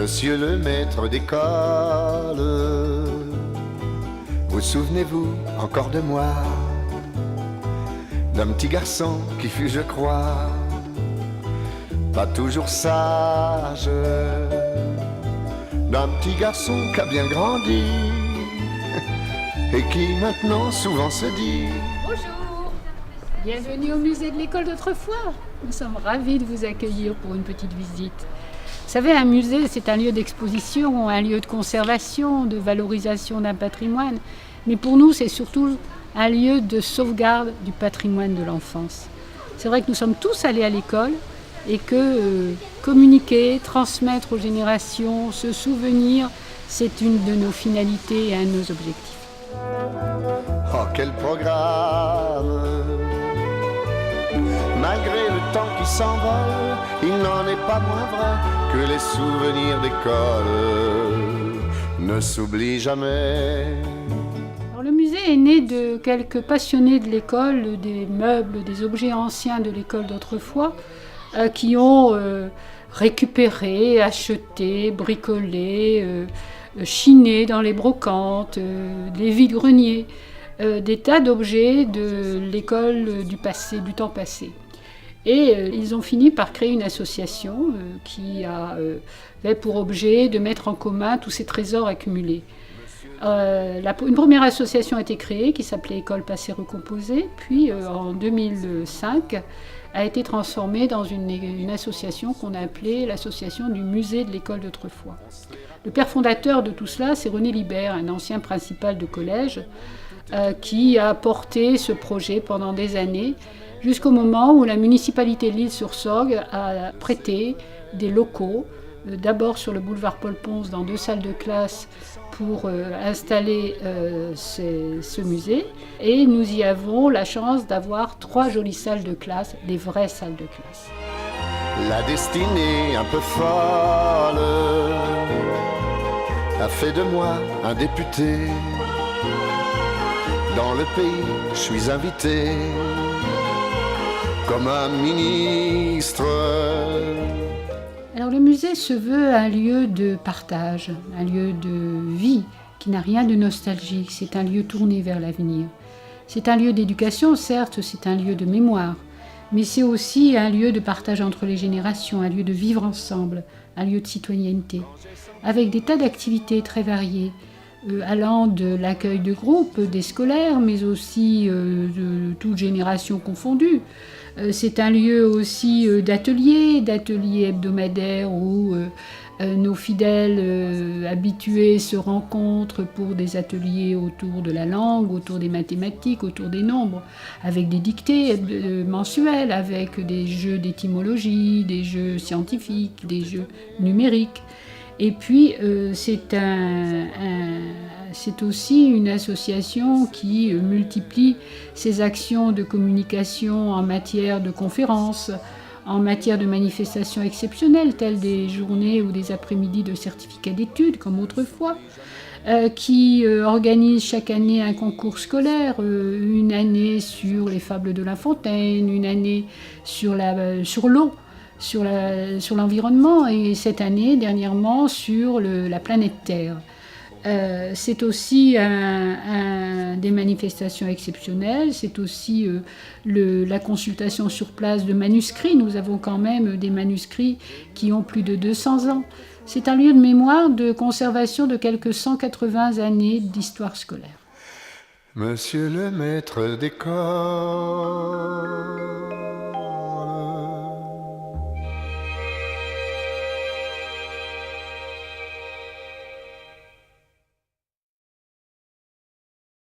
Monsieur le maître d'école, vous souvenez-vous encore de moi, d'un petit garçon qui fut, je crois, pas toujours sage, d'un petit garçon qui a bien grandi et qui maintenant souvent se dit: Bonjour, bienvenue au musée de l'école d'autrefois. Nous sommes ravis de vous accueillir pour une petite visite. Vous savez, un musée, c'est un lieu d'exposition, un lieu de conservation, de valorisation d'un patrimoine. Mais pour nous, c'est surtout un lieu de sauvegarde du patrimoine de l'enfance. C'est vrai que nous sommes tous allés à l'école et que communiquer, transmettre aux générations, se souvenir, c'est une de nos finalités et un de nos objectifs. Oh, quel programme! Malgré le temps qui s'envole, il n'en est pas moins vrai que les souvenirs d'école ne s'oublient jamais. Alors, le musée est né de quelques passionnés de l'école, des meubles, des objets anciens de l'école d'autrefois, qui ont récupéré, acheté, bricolé, chiné dans les brocantes, les vide-greniers, des tas d'objets de l'école du passé, du temps passé. Et ils ont fini par créer une association qui avait pour objet de mettre en commun tous ces trésors accumulés. Une première association a été créée qui s'appelait École Passée Recomposée, puis en 2005 a été transformée dans une association qu'on a appelée l'association du musée de l'école d'autrefois. Le père fondateur de tout cela, c'est René Libert, un ancien principal de collège, qui a porté ce projet pendant des années, jusqu'au moment où la municipalité de l'Isle-sur-Sorgue a prêté des locaux, d'abord sur le boulevard Paul-Ponce, dans 2 salles de classe, pour installer ce musée. Et nous y avons la chance d'avoir 3 jolies salles de classe, des vraies salles de classe. La destinée un peu folle a fait de moi un député. Dans le pays, je suis invité comme un ministre. Alors le musée se veut un lieu de partage, un lieu de vie qui n'a rien de nostalgique. C'est un lieu tourné vers l'avenir. C'est un lieu d'éducation, certes, c'est un lieu de mémoire, mais c'est aussi un lieu de partage entre les générations, un lieu de vivre ensemble, un lieu de citoyenneté, avec des tas d'activités très variées, allant de l'accueil de groupes, des scolaires, mais aussi de toutes générations confondues. C'est un lieu aussi d'ateliers hebdomadaires où nos fidèles habitués se rencontrent pour des ateliers autour de la langue, autour des mathématiques, autour des nombres, avec des dictées mensuelles, avec des jeux d'étymologie, des jeux scientifiques, des jeux numériques. Et puis, c'est aussi une association qui multiplie ses actions de communication en matière de conférences, en matière de manifestations exceptionnelles, telles des journées ou des après-midi de certificats d'études, comme autrefois, qui organise chaque année un concours scolaire, une année sur les fables de La Fontaine, une année sur l'eau, sur l'environnement, et cette année, dernièrement, sur la planète Terre. C'est aussi des manifestations exceptionnelles, c'est aussi la consultation sur place de manuscrits. Nous avons quand même des manuscrits qui ont plus de 200 ans. C'est un lieu de mémoire, de conservation de quelques 180 années d'histoire scolaire. Monsieur le maître d'école,